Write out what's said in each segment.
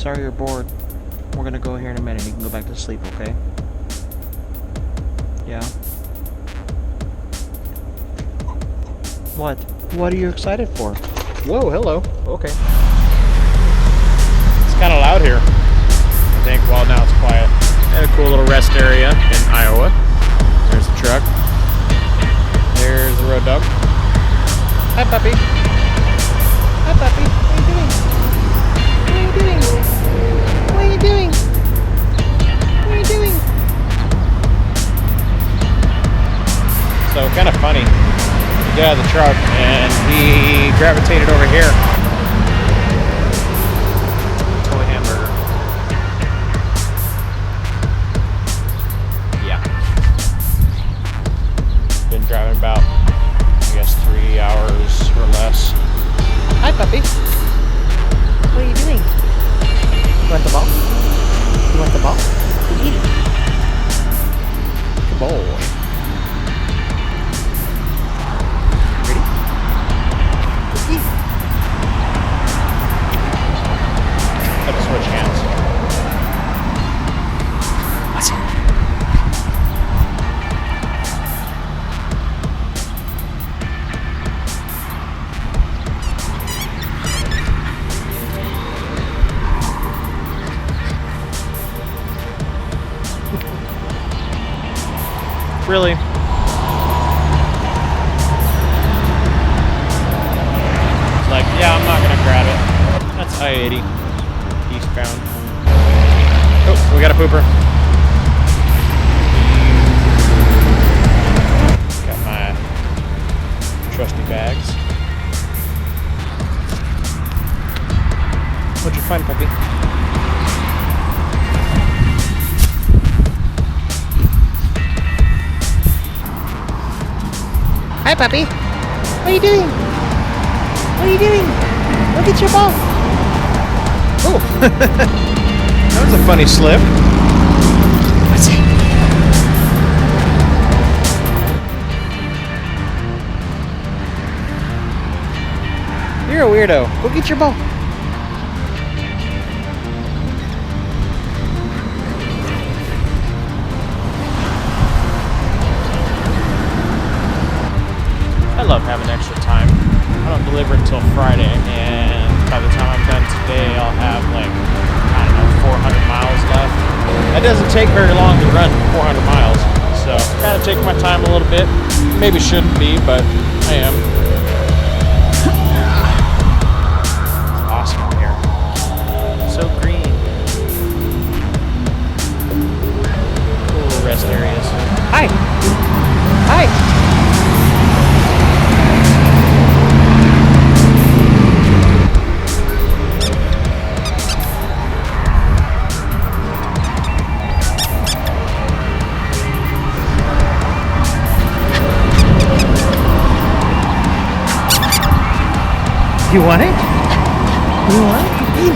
sorry you're bored. We're gonna go here in a minute. You can go back to sleep, okay? Yeah? What? What are you excited for? Whoa, hello. Okay. It's kind of loud here, I think. Well, now it's quiet. And a cool little rest area in Iowa. There's the truck. There's the road dog. Hi, puppy. Hi, puppy. What are you doing? What are you doing? What are you doing? So, kind of funny. Get out of the truck and he gravitated over here. Toy hamburger. Yeah. Been driving about, I guess, 3 hours or less. Hi, puppy. What are you doing? You want the ball? You want the ball? Eat it. Good boy. Had to switch hands. Really? It's like, yeah, I'm not gonna grab it. That's I-80. Eastbound. Oh, we got a pooper. Got my trusty bags. What'd you find, puppy? Hi, puppy. What are you doing? What are you doing? Look at your ball. Oh, that was a funny slip. Let's see. You're a weirdo. Go get your ball. I love having extra time. I don't deliver until Friday, and by the time I'm done today, I'll have like, I don't know, 400 miles left. That doesn't take very long to run 400 miles, so gotta take my time a little bit. Maybe shouldn't be, but I am. It's awesome out here. So green. Cool rest areas. Hi! Hi! You want it? You want it? Eat it.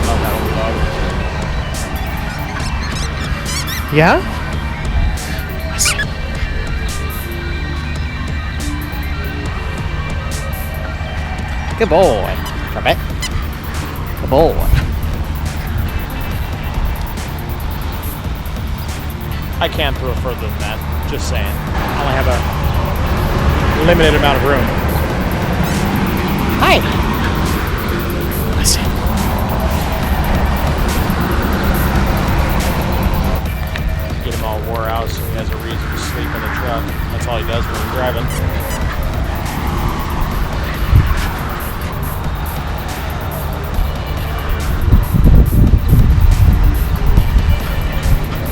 Love that old dog. Yeah? Good boy. Perfect. Good boy. I can't throw further than that. Just saying. I only have a limited amount of room. Hi. Listen. Get him all wore out so he has a reason to sleep in the truck. That's all he does when he's driving.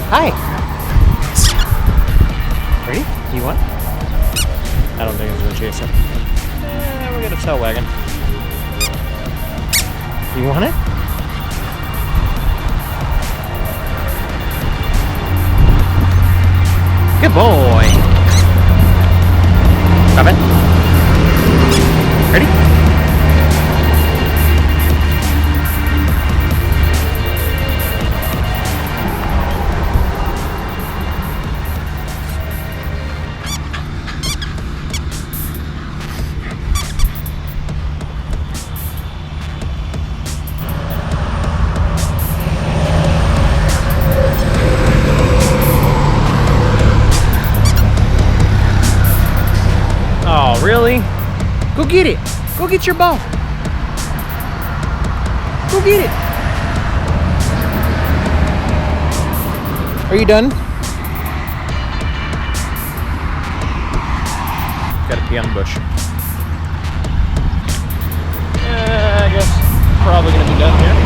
Hi. Ready? Do you want? I don't think he's gonna chase him. We got a tail wagon. You want it? Good boy. Stop it. Ready? get it. Go get your ball. Go get it. Are you done? Gotta pee on the bush. I guess probably gonna be done here.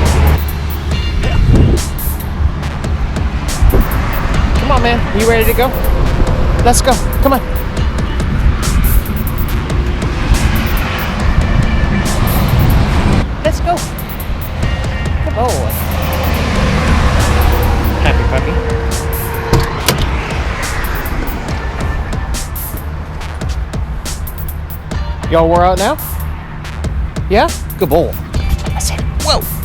Come on, man. You ready to go? Let's go. Come on. Let's go. Come on. Happy puppy. Y'all wore out now? Yeah? Good boy. I said, whoa.